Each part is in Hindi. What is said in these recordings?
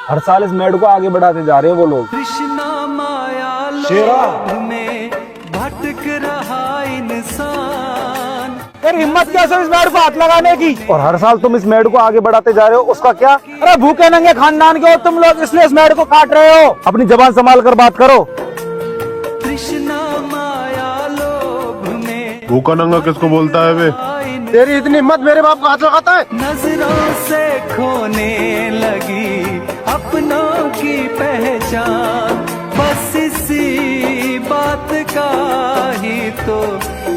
हर साल इस मेड को आगे बढ़ाते जा रहे हैं वो लोग। कृष्णा माया शेरा में भटक रहा इंसान। फिर हिम्मत कैसे इस मेड को हाथ लगाने की? और हर साल तुम इस मेड को आगे बढ़ाते जा रहे हो, उसका क्या? अरे भूखे नंगे खानदान के हो तुम लोग, इसलिए इस मेड को काट रहे हो। अपनी जबान संभाल कर बात करो। कृष्णा माया लोभ में भूखा नंगा किसको बोलता है बे? तेरी इतनी हिम्मत मेरे बाप को हाथ लगाता है? नजरों से खोने लगी अपनों की पहचान। बस इसी बात का ही तो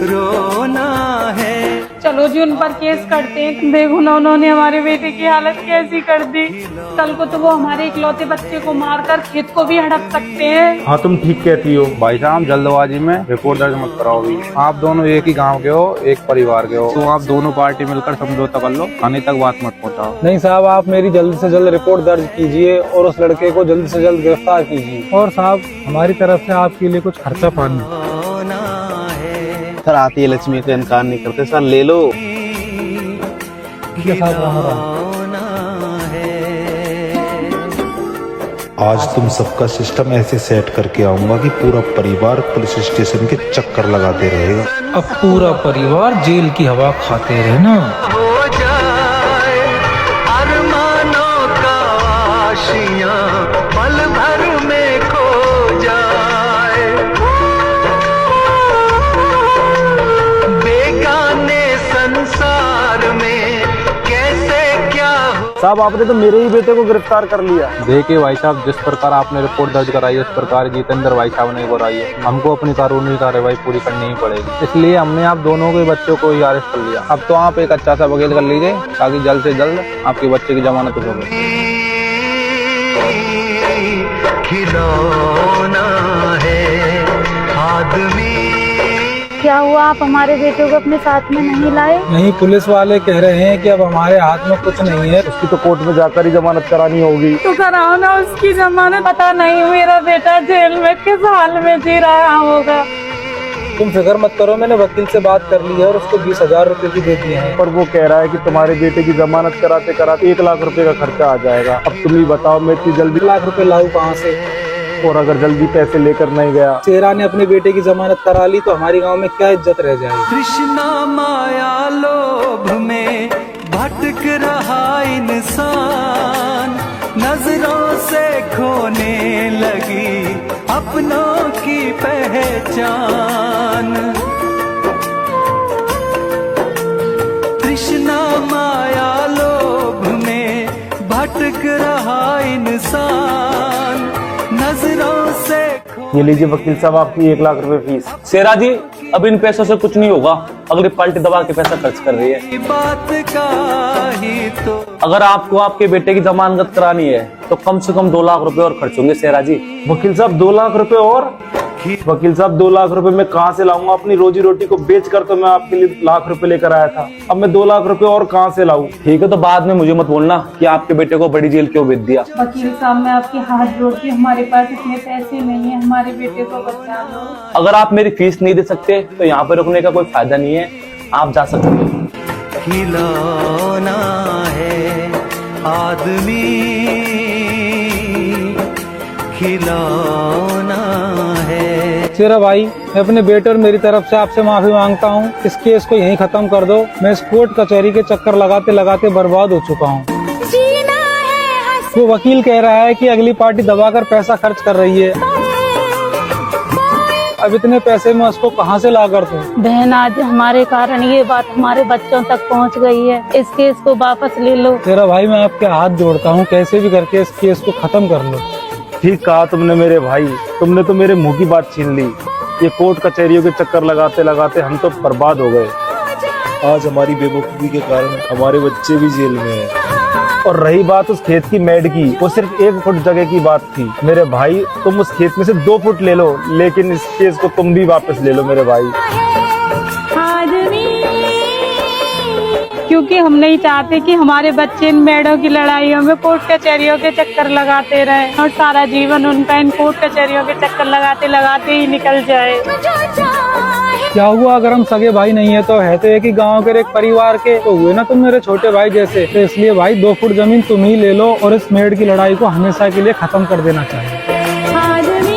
रोना है। चलो जी उन पर केस करते हैं। देखो ना उन्होंने हमारे बेटे की हालत कैसी कर दी। कल को तो वो हमारे इकलौते बच्चे को मारकर खेत को भी हड़प सकते हैं। हाँ तुम ठीक कहती हो। भाई साहब जल्दबाजी में रिपोर्ट दर्ज मत कराओ भी। आप दोनों एक ही गांव के हो, एक परिवार के हो, तो आप दोनों पार्टी मिलकर समझौता कर लो, थाने तक बात मत पहुंचाओ। नहीं साहब, आप मेरी जल्द से जल्द रिपोर्ट दर्ज कीजिए और उस लड़के को जल्द से जल्द गिरफ्तार कीजिए। और साहब हमारी तरफ से आपके लिए कुछ खर्चा पानी। सर आती है लक्ष्मी का इनकार नहीं करते सर, ले लो। आज तुम सबका सिस्टम ऐसे सेट करके आऊंगा कि पूरा परिवार पुलिस स्टेशन के चक्कर लगाते रहेगा। अब पूरा परिवार जेल की हवा खाते रहे ना। हो जाए अरमानों का आशियां पल भर में खो जाए। बेगाने संसार में कैसे क्या हो। साहब आपने तो मेरे ही बेटे को गिरफ्तार कर लिया। देखिए भाई साहब, जिस प्रकार आपने रिपोर्ट दर्ज कराई है उस प्रकार जितेंद्र भाई साहब ने कराई है। हमको अपनी कानूनी कार्रवाई पूरी करनी ही पड़ेगी, इसलिए हमने आप दोनों के बच्चों को ही अरेस्ट कर लिया। अब तो आप एक अच्छा सा वकील कर लीजिए ताकि जल्द से जल्द आपके बच्चे की जमानत हो सके। खिलौना है आदमी। क्या हुआ, आप हमारे बेटे को अपने साथ में नहीं लाए? नहीं, पुलिस वाले कह रहे हैं कि अब हमारे हाथ में कुछ नहीं है, उसकी तो कोर्ट में जाकर ही जमानत करानी होगी। तो कराओ ना उसकी जमानत। पता नहीं मेरा बेटा जेल में किस हाल में जी रहा होगा। तुम फिक्र मत करो, मैंने वकील से बात कर ली है और उसको 20,000 रुपए भी दे दिए हैं। पर वो कह रहा है कि तुम्हारे बेटे की जमानत कराते कराते 1 लाख रुपए का खर्चा आ जाएगा। अब तुम ही बताओ मैं इतनी जल्दी 1 लाख रुपए लाऊं कहाँ से? और अगर जल्दी पैसे लेकर नहीं गया, शेरा ने अपने बेटे की जमानत करा ली, तो हमारी गांव में क्या इज्जत रह जाएगी? कृष्णा माया लोभ में भटक रहा इंसान। नजरों से खोने लगी अपनों की पहचान। कृष्णा माया लोभ में भटक रहा इंसान। नजरों से ये लीजिए वकील साहब आपकी 1 लाख रुपए फीस। शेरा जी, अब इन पैसों से कुछ नहीं होगा। अगली पार्टी दबा के पैसा खर्च कर रही है। बात का ही तो। अगर आपको आपके बेटे की जमानत करानी है तो कम से कम 2 लाख रुपए और खर्च होंगे शेरा जी। वकील साहब 2 लाख रुपए और? वकील साहब 2 लाख रुपए मैं कहाँ से लाऊंगा? अपनी रोजी रोटी को बेच कर तो मैं आपके लिए 1 लाख रुपए लेकर आया था। अब मैं 2 लाख रुपए और कहाँ से लाऊं? ठीक है, तो बाद में मुझे मत बोलना कि आपके बेटे को बड़ी जेल क्यों भेज दिया। वकील साहब मैं आपके हाथ जोड़ती हूँ, हमारे पास इतने पैसे नहीं है, हमारे बेटे को बचा लो। अगर आप मेरी फीस नहीं दे सकते तो यहाँ पर रुकने का कोई फायदा नहीं है, आप जा सकते हैं। खिलौना है आदमी। खिलौना है। शेरा भाई, मैं अपने बेटे और मेरी तरफ से आपसे माफी मांगता हूँ। इस केस को यहीं खत्म कर दो। मैं इस कोर्ट कचहरी के चक्कर लगाते लगाते बर्बाद हो चुका हूँ। वो वकील कह रहा है कि अगली पार्टी दबाकर पैसा खर्च कर रही है। अब इतने पैसे मैं उसको कहाँ से ला कर दूं? बहन आज हमारे कारण ये बात हमारे बच्चों तक पहुंच गई है, इस केस को वापस ले लो। तेरा भाई मैं आपके हाथ जोड़ता हूँ, कैसे भी करके इस केस को खत्म कर लो। ठीक कहा तुमने मेरे भाई, तुमने तो मेरे मुंह की बात छीन ली। ये कोर्ट कचहरियों के चक्कर लगाते लगाते हम तो बर्बाद हो गए। आज हमारी बेवकूफी के कारण हमारे बच्चे भी जेल में हैं। और रही बात उस खेत की मेड की, वो सिर्फ 1 फुट जगह की बात थी। मेरे भाई तुम उस खेत में से 2 फुट ले लो, लेकिन इस केस को तुम भी वापस ले लो मेरे भाई। क्योंकि हम नहीं चाहते कि हमारे बच्चे इन मेड़ों की लड़ाइयों में कोर्ट कचहरियों के चक्कर लगाते रहे और सारा जीवन उनका इन कोर्ट कचहरियों के चक्कर लगाते लगाते ही निकल जाए। क्या हुआ अगर हम सगे भाई नहीं है तो है तो एक ही गांव के एक परिवार के तो हुए ना तुम मेरे छोटे भाई जैसे। तो इसलिए भाई 2 फुट जमीन तुम ही ले लो और इस मेड़ की लड़ाई को हमेशा के लिए खत्म कर देना चाहिए। आदमी